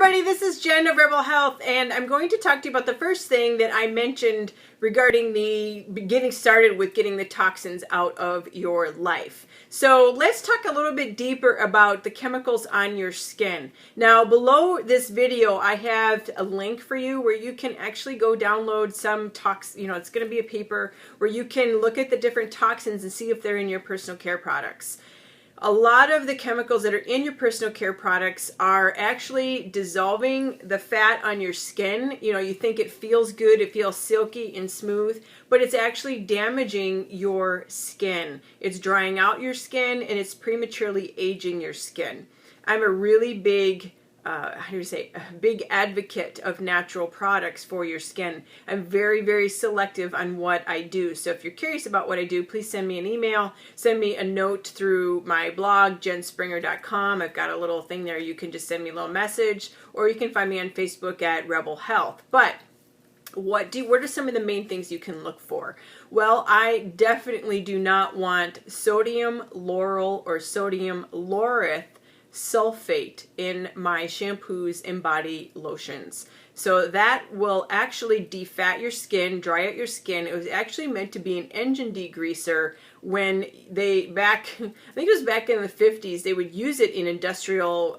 everybody, this is Jen of Rebel Health, and I'm going to talk to you about the first thing that I mentioned regarding the getting started with getting the toxins out of your life. So let's talk a little bit deeper about the chemicals on your skin. Now, below this video, I have a link for you where you can actually go download some it's going to be a paper where you can look at the different toxins and see if they're in your personal care products. A lot of the chemicals that are in your personal care products are actually dissolving the fat on your skin. You know, you think it feels good, it feels silky and smooth, but it's actually damaging your skin. It's drying out your skin and it's prematurely aging your skin. I'm a really big big advocate of natural products for your skin. I'm very, very selective on what I do. So if you're curious about what I do, please send me an email, send me a note through my blog, jenspringer.com. I've got a little thing there. You can just send me a little message, or you can find me on Facebook at Rebel Health. But what are some of the main things you can look for? Well, I definitely do not want sodium laurel or sodium laureth sulfate in my shampoos and body lotions. So that will actually defat your skin, dry out your skin. It was actually meant to be an engine degreaser when I think it was back in the 50s, they would use it in industrial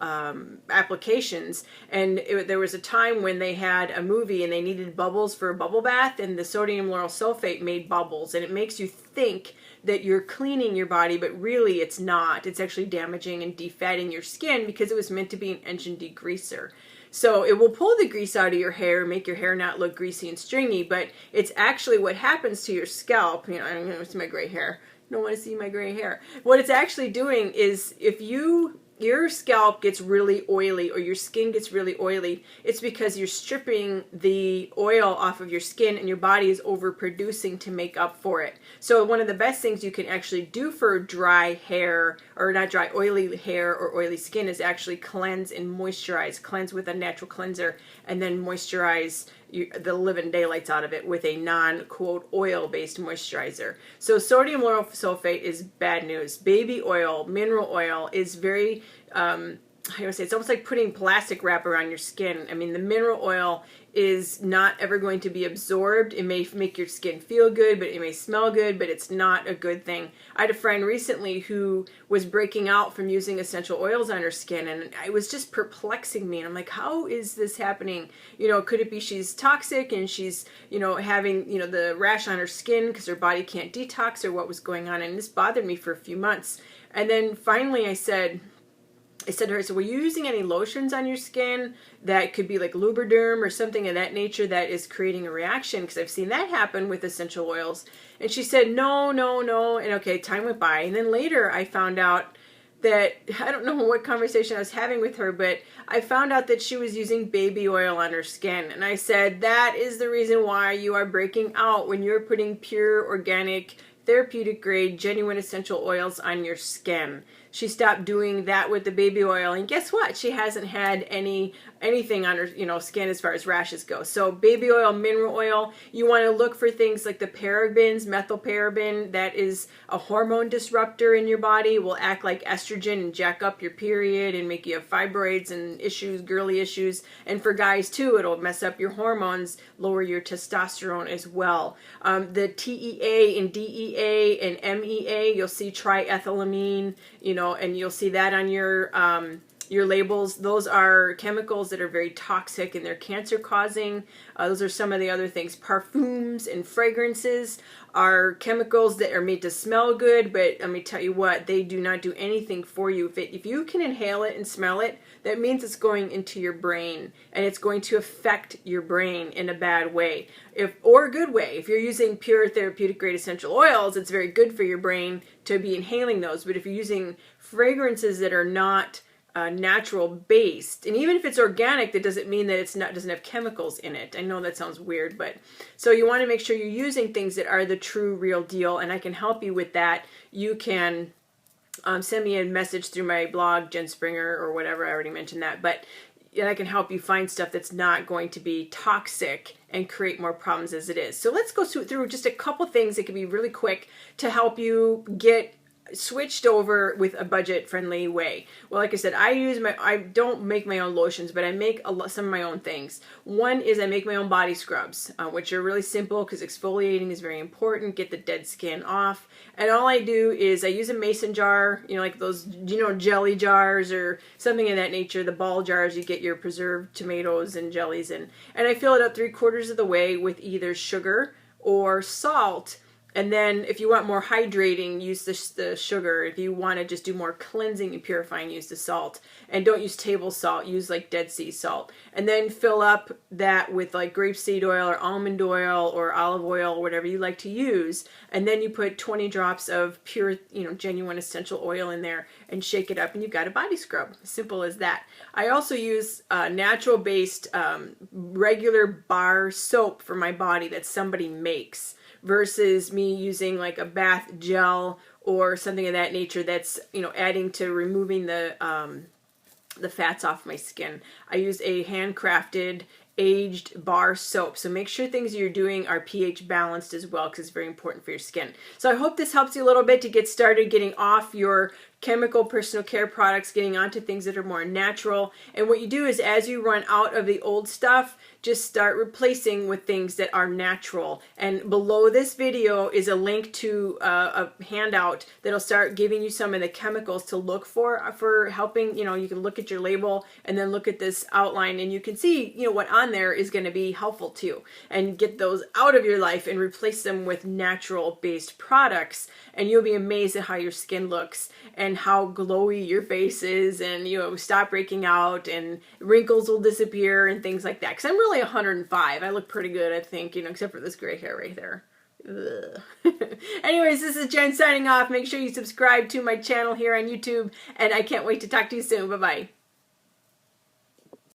applications. And there was a time when they had a movie and they needed bubbles for a bubble bath, and the sodium lauryl sulfate made bubbles, and it makes you think that you're cleaning your body, but really it's not. It's actually damaging and defatting your skin because it was meant to be an engine degreaser. So it will pull the grease out of your hair, make your hair not look greasy and stringy, but it's actually what happens to your scalp. You know, I don't know, it's my gray hair. You don't want to see my gray hair. What it's actually doing is if your scalp gets really oily or your skin gets really oily, it's because you're stripping the oil off of your skin and your body is overproducing to make up for it. So one of the best things you can actually do for dry hair, or not dry, oily hair or oily skin, is actually cleanse and moisturize. Cleanse with a natural cleanser and then moisturize the living daylights out of it with a non-quote oil-based moisturizer. So sodium lauryl sulfate is bad news. Baby oil, mineral oil is very, it's almost like putting plastic wrap around your skin. I mean, the mineral oil is not ever going to be absorbed. It may make your skin feel good, but it may smell good, but it's not a good thing. I had a friend recently who was breaking out from using essential oils on her skin, and it was just perplexing me. And I'm like, how is this happening? You know, could it be she's toxic and she's, having, the rash on her skin because her body can't detox, or what was going on? And this bothered me for a few months. And then finally I said to her, so were you using any lotions on your skin that could be like Lubriderm or something of that nature that is creating a reaction? Because I've seen that happen with essential oils. And she said, no. And okay, time went by. And then later I found out that, I don't know what conversation I was having with her, but I found out that she was using baby oil on her skin. And I said, that is the reason why you are breaking out when you're putting pure, organic, therapeutic grade, genuine essential oils on your skin. She stopped doing that with the baby oil, and guess what? She hasn't had anything on her skin as far as rashes go. So baby oil, mineral oil, you want to look for things like the Parabens, methylparaben. That is a hormone disruptor in your body. Will act like estrogen and jack up your period and make you have fibroids and issues, girly issues. And for guys too, it'll mess up your hormones, lower your testosterone as well. The TEA and DEA and MEA, you'll see triethylamine, and you'll see that on your labels. Those are chemicals that are very toxic and they're cancer causing. Those are some of the other things. Perfumes and fragrances are chemicals that are made to smell good, but let me tell you what, they do not do anything for you. If you can inhale it and smell it, that means it's going into your brain, and it's going to affect your brain in a bad way, or a good way. If you're using pure therapeutic grade essential oils, it's very good for your brain to be inhaling those. But if you're using fragrances that are not natural based, and even if it's organic, that doesn't mean that doesn't have chemicals in it. I know that sounds weird, but so you want to make sure you're using things that are the true real deal, and I can help you with that. You can send me a message through my blog, Jen Springer, or whatever. I already mentioned that, but I can help you find stuff that's not going to be toxic and create more problems as it is. So let's go through just a couple things that can be really quick to help you get switched over with a budget friendly way. Well, like I said, I don't make my own lotions, but I make some of my own things. One is I make my own body scrubs, which are really simple because exfoliating is very important. Get the dead skin off. And all I do is I use a mason jar, like those, jelly jars or something of that nature, the ball jars you get your preserved tomatoes and jellies in. And I fill it up 3/4 of the way with either sugar or salt. And then if you want more hydrating, use the sugar. If you want to just do more cleansing and purifying, use the salt. And don't use table salt, use like Dead Sea salt. And then fill up that with like grapeseed oil or almond oil or olive oil, whatever you like to use. And then you put 20 drops of pure, genuine essential oil in there and shake it up and you've got a body scrub. Simple as that. I also use natural-based regular bar soap for my body that somebody makes, versus me using like a bath gel or something of that nature that's, adding to removing the fats off my skin. I use a handcrafted aged bar soap. So make sure things you're doing are pH balanced as well, because it's very important for your skin. So I hope this helps you a little bit to get started getting off your chemical personal care products, getting onto things that are more natural. And what you do is, as you run out of the old stuff, just start replacing with things that are natural. And below this video is a link to a handout that'll start giving you some of the chemicals to look for helping. You can look at your label and then look at this outline, and you can see what on there is going to be helpful to you, and get those out of your life and replace them with natural based products. And you'll be amazed at how your skin looks and how glowy your face is, and stop breaking out, and wrinkles will disappear and things like that. Because I'm really 105. I look pretty good, I think, except for this gray hair right there. Anyways, this is Jen signing off. Make sure you subscribe to my channel here on YouTube, and I can't wait to talk to you soon. Bye-bye.